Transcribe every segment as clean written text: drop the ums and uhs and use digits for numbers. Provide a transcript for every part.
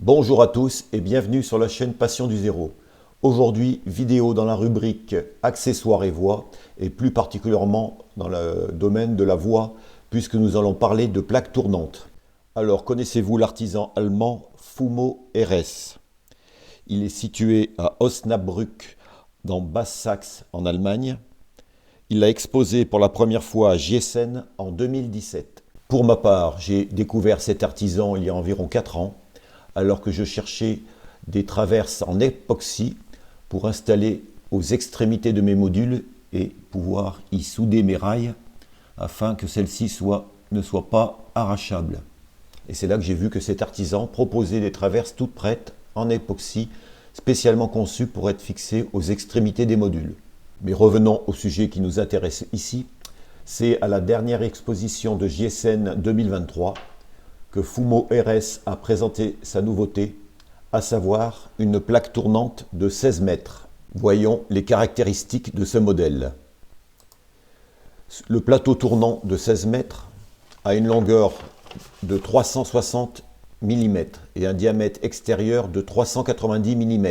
Bonjour à tous et bienvenue sur la chaîne Passion du Zéro. Aujourd'hui, vidéo dans la rubrique accessoires et voix et plus particulièrement dans le domaine de la voix puisque nous allons parler de plaques tournantes. Alors, connaissez-vous l'artisan allemand Fumo RS? Il est situé à Osnabrück dans Basse-Saxe en Allemagne. Il l'a exposé pour la première fois à Giessen en 2017. Pour ma part, j'ai découvert cet artisan il y a environ 4 ans, alors que je cherchais des traverses en époxy pour installer aux extrémités de mes modules et pouvoir y souder mes rails afin que celles-ci ne soient pas arrachables. Et c'est là que j'ai vu que cet artisan proposait des traverses toutes prêtes en époxy, spécialement conçues pour être fixées aux extrémités des modules. Mais revenons au sujet qui nous intéresse ici. C'est à la dernière exposition de Giessen 2023 que Fumo RS a présenté sa nouveauté, à savoir une plaque tournante de 16 mètres. Voyons les caractéristiques de ce modèle. Le plateau tournant de 16 mètres a une longueur de 360 mm et un diamètre extérieur de 390 mm.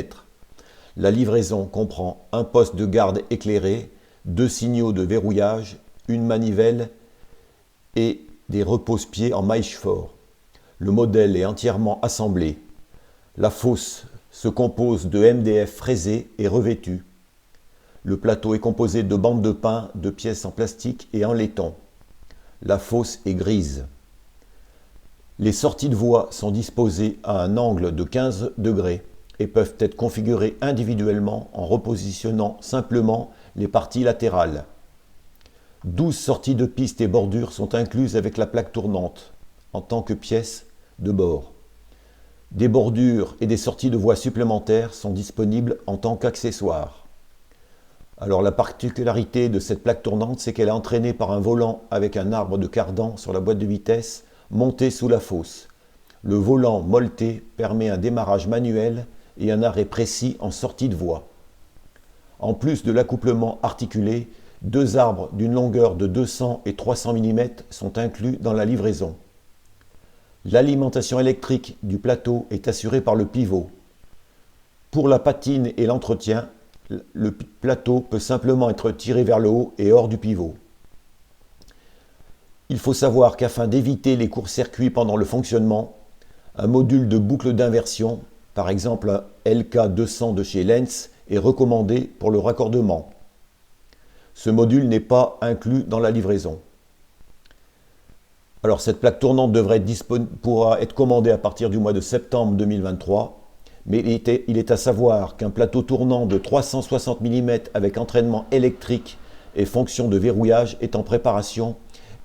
La livraison comprend un poste de garde éclairé, 2 signaux de verrouillage, une manivelle et des repose-pieds en maille-fort. Le modèle est entièrement assemblé. La fosse se compose de MDF fraisé et revêtu. Le plateau est composé de bandes de pin, de pièces en plastique et en laiton. La fosse est grise. Les sorties de voie sont disposées à un angle de 15 degrés et peuvent être configurées individuellement en repositionnant simplement les parties latérales. 12 sorties de piste et bordures sont incluses avec la plaque tournante en tant que pièce de bord. Des bordures et des sorties de voie supplémentaires sont disponibles en tant qu'accessoires. Alors la particularité de cette plaque tournante, c'est qu'elle est entraînée par un volant avec un arbre de cardan sur la boîte de vitesse monté sous la fosse. Le volant molleté permet un démarrage manuel et un arrêt précis en sortie de voie. En plus de l'accouplement articulé, 2 arbres d'une longueur de 200 et 300 mm sont inclus dans la livraison. L'alimentation électrique du plateau est assurée par le pivot. Pour la patine et l'entretien, le plateau peut simplement être tiré vers le haut et hors du pivot. Il faut savoir qu'afin d'éviter les courts-circuits pendant le fonctionnement, un module de boucle d'inversion, par exemple un LK200 de chez Lenz, est recommandé pour le raccordement. Ce module n'est pas inclus dans la livraison. Alors cette plaque tournante pourra être commandée à partir du mois de septembre 2023, mais il est à savoir qu'un plateau tournant de 360 mm avec entraînement électrique et fonction de verrouillage est en préparation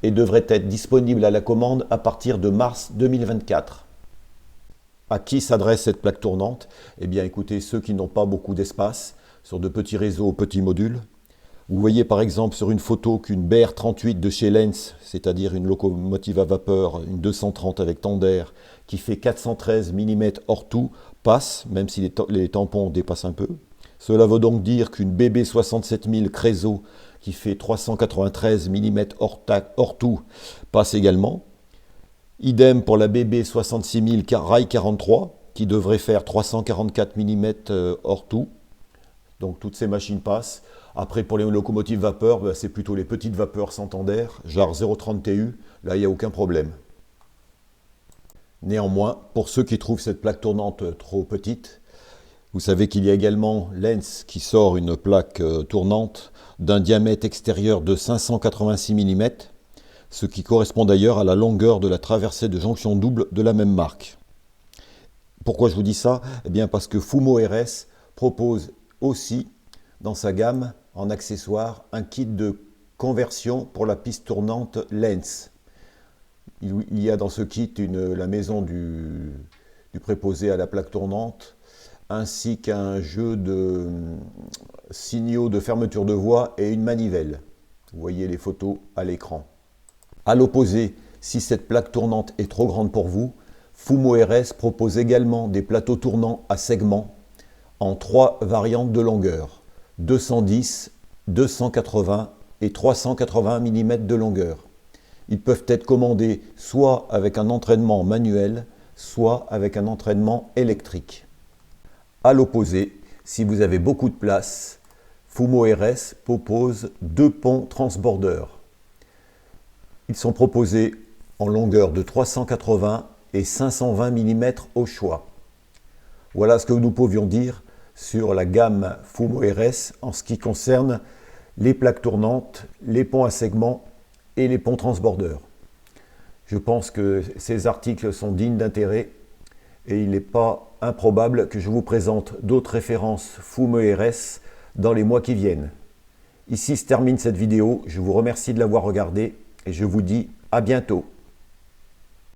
et devrait être disponible à la commande à partir de mars 2024. À qui s'adresse cette plaque tournante? Eh bien écoutez, ceux qui n'ont pas beaucoup d'espace, sur de petits réseaux, petits modules. Vous voyez par exemple sur une photo qu'une BR38 de chez Lenz, c'est-à-dire une locomotive à vapeur, une 230 avec tender, qui fait 413 mm hors tout, passe, même si les tampons dépassent un peu. Cela veut donc dire qu'une BB 67000 Creso, qui fait 393 mm hors tout, passe également. Idem pour la BB 66000 Rail 43, qui devrait faire 344 mm hors tout. Donc toutes ces machines passent. Après pour les locomotives vapeur, c'est plutôt les petites vapeurs Santander, genre 030 TU, là il n'y a aucun problème. Néanmoins, pour ceux qui trouvent cette plaque tournante trop petite, vous savez qu'il y a également Lenz qui sort une plaque tournante d'un diamètre extérieur de 586 mm, ce qui correspond d'ailleurs à la longueur de la traversée de jonction double de la même marque. Pourquoi je vous dis ça? Eh bien parce que Fumo RS propose aussi dans sa gamme en accessoire un kit de conversion pour la piste tournante Lenz. Il y a dans ce kit la maison du préposé à la plaque tournante ainsi qu'un jeu de signaux de fermeture de voie et une manivelle. Vous voyez les photos à l'écran. À l'opposé, si cette plaque tournante est trop grande pour vous, Fumo RS propose également des plateaux tournants à segments en 3 variantes de longueur, 210, 280 et 380 mm de longueur. Ils peuvent être commandés soit avec un entraînement manuel, soit avec un entraînement électrique. À l'opposé, si vous avez beaucoup de place, Fumo RS propose 2 ponts transbordeurs. Ils sont proposés en longueur de 380 et 520 mm au choix. Voilà ce que nous pouvions dire sur la gamme Fumo RS en ce qui concerne les plaques tournantes, les ponts à segments et les ponts transbordeurs. Je pense que ces articles sont dignes d'intérêt et il n'est pas improbable que je vous présente d'autres références Fumo RS dans les mois qui viennent. Ici se termine cette vidéo, je vous remercie de l'avoir regardée et je vous dis à bientôt.